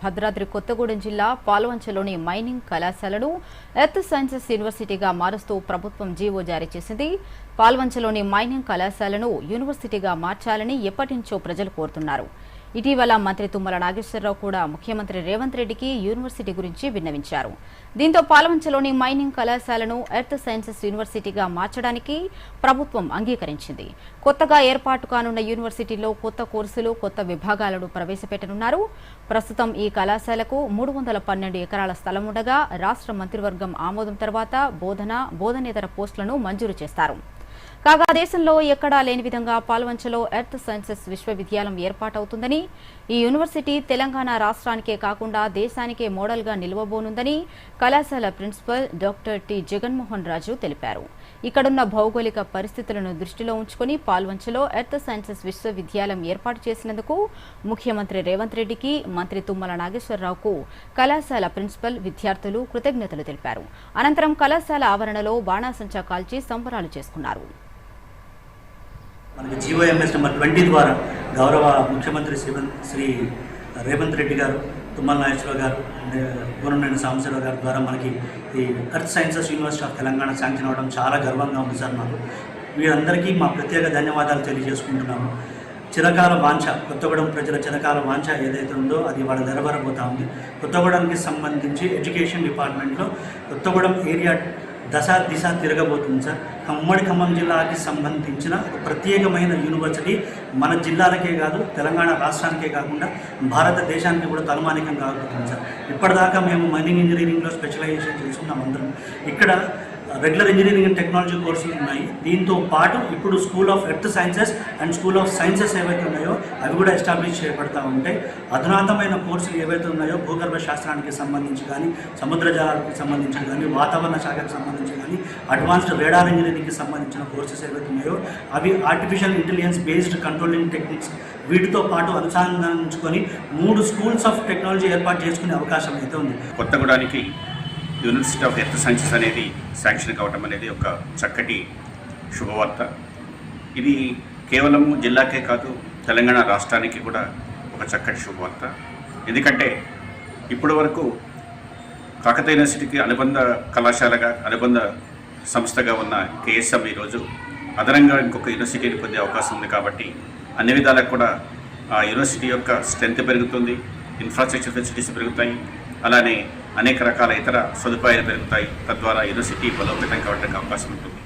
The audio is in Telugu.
భద్రాద్రి కొత్తగూడెం జిల్లా పాల్వంచలోని మైనింగ్ కళాశాలను ఎర్త్ సైన్సెస్ యూనివర్సిటీగా మారుస్తూ ప్రభుత్వం జీవో జారీ చేసింది. పాల్వంచలోని మైనింగ్ కళాశాలను యూనివర్సిటీగా మార్చాలని ఎప్పటి నుంచో ప్రజలు కోరుతున్నారు. ఇటీవల మంత్రి తుమ్మల నాగేశ్వరరావు కూడా ముఖ్యమంత్రి రేవంత్ రెడ్డికి యూనివర్సిటీ గురించి విన్నవించారు. దీంతో పాల్వంచలోని మైనింగ్ కళాశాలను ఎర్త్ సైన్సెస్ యూనివర్సిటీగా మార్చడానికి ప్రభుత్వం అంగీకరించింది. కొత్తగా ఏర్పాటు కానున్న యూనివర్సిటీలో కొత్త కోర్సులు, కొత్త విభాగాలను ప్రవేశపెట్టనున్నారు. ప్రస్తుతం ఈ కళాశాలకు 312 ఎకరాల స్థలం ఉండగా రాష్ట్ర మంత్రివర్గం ఆమోదం తర్వాత బోధనేతర పోస్టులను మంజూరు చేస్తారు. కాగా దేశంలో ఎక్కడా లేని విధంగా పాల్వంచలో ఎర్త్ సైన్సెస్ విశ్వవిద్యాలయం ఏర్పాటవుతుందని, ఈ యూనివర్సిటీ తెలంగాణ రాష్ట్రానికే కాకుండా దేశానికే మోడల్గా నిలవబోనుందని కళాశాల ప్రిన్సిపల్ డాక్టర్ టి జగన్మోహన్ రాజు తెలిపారు. ఇక్కడున్న భౌగోళిక పరిస్థితులను దృష్టిలో ఉంచుకుని పాల్వంచలో ఎర్త్ సైన్సెస్ విశ్వవిద్యాలయం ఏర్పాటు చేసినందుకు ముఖ్యమంత్రి రేవంత్ రెడ్డికి, మంత్రి తుమ్మల నాగేశ్వరరావుకు కళాశాల ప్రిన్సిపల్, విద్యార్థులు కృతజ్ఞతలు తెలిపారు. అనంతరం కళాశాల ఆవరణలో బాణాసంచా కాల్చి సంబరాలు చేసుకున్నారు. మనకి జీవోఎంఎస్ నెంబర్ 20 ద్వారా గౌరవ ముఖ్యమంత్రి శ్రీ రేవంత్ రెడ్డి గారు, తుమ్మల నాగేశ్వరరావు గారు, గోరంట్ల సాంబశివరావు గారి ద్వారా మనకి ఈ earth sciences university of Telangana sanction అవ్వడం చాలా గర్వంగా ఉంది సార్. నాకు వీరందరికీ మా ప్రత్యేక ధన్యవాదాలు తెలియజేసుకుంటున్నాము. చిరకాల వాంఛ, కొత్తగూడెం ప్రజల చిరకాల వాంఛ ఏదైతే ఉందో అది వాళ్ళు నెరవేరబోతా ఉంది. కొత్తగూడెంకి సంబంధించి ఎడ్యుకేషన్ డిపార్ట్మెంట్లో కొత్తగూడెం ఏరియా దిశ తిరగబోతుంది సార్. ఖమ్మం జిల్లాకి సంబంధించిన ఒక ప్రత్యేకమైన యూనివర్సిటీ మన జిల్లాలకే కాదు, తెలంగాణ రాష్ట్రానికే కాకుండా భారతదేశానికి కూడా తలమానికం కాబోతుంది సార్. ఇప్పటిదాకా మేము మైనింగ్ ఇంజనీరింగ్లో స్పెషలైజేషన్ చేసుకున్నాం అందరం. ఇక్కడ రెగ్యులర్ ఇంజనీరింగ్ అండ్ టెక్నాలజీ కోర్సులు ఉన్నాయి. దీంతో పాటు ఇప్పుడు school of earth sciences and school of sciences ఏవైతే ఉన్నాయో అవి కూడా ఎస్టాబ్లిష్ చేయబడతా ఉంటాయి. అధునాతమైన కోర్సులు ఏవైతే ఉన్నాయో భూగర్భ శాస్త్రానికి సంబంధించి కానీ, సముద్ర జలాలకు సంబంధించి కానీ, వాతావరణ శాఖకు సంబంధించి కానీ, అడ్వాన్స్డ్ రేడార్ ఇంజనీరింగ్కి సంబంధించిన కోర్సెస్ ఏవైతే ఉన్నాయో అవి artificial intelligence based controlling techniques వీటితో పాటు అనుసంధానించుకొని 3 స్కూల్స్ ఆఫ్ టెక్నాలజీ ఏర్పాటు చేసుకునే అవకాశం అయితే ఉంది. కొత్తగూడానికి యూనివర్సిటీ ఆఫ్ ఎర్త్ సైన్సెస్ అనేది శాంక్షన్ కావటం అనేది ఒక చక్కటి శుభవార్త. ఇది కేవలం జిల్లాకే కాదు, తెలంగాణ రాష్ట్రానికి కూడా ఒక చక్కటి శుభవార్త. ఎందుకంటే ఇప్పటి వరకు కాకతీయ యూనివర్సిటీకి అనుబంధ కళాశాలగా, అనుబంధ సంస్థగా ఉన్న కేఎస్ఎం ఈరోజు అదనంగా ఇంకొక యూనివర్సిటీని పొందే అవకాశం ఉంది. కాబట్టి అన్ని విధాలకు కూడా ఆ యూనివర్సిటీ యొక్క స్ట్రెంత్ పెరుగుతుంది, ఇన్ఫ్రాస్ట్రక్చర్ ఫెసిలిటీస్ పెరుగుతాయి, అలానే అనేక రకాల ఇతర సదుపాయాలు పెరుగుతాయి. తద్వారా యూనివర్సిటీ బలోపేతం కావడానికి అవకాశం ఉంటుంది.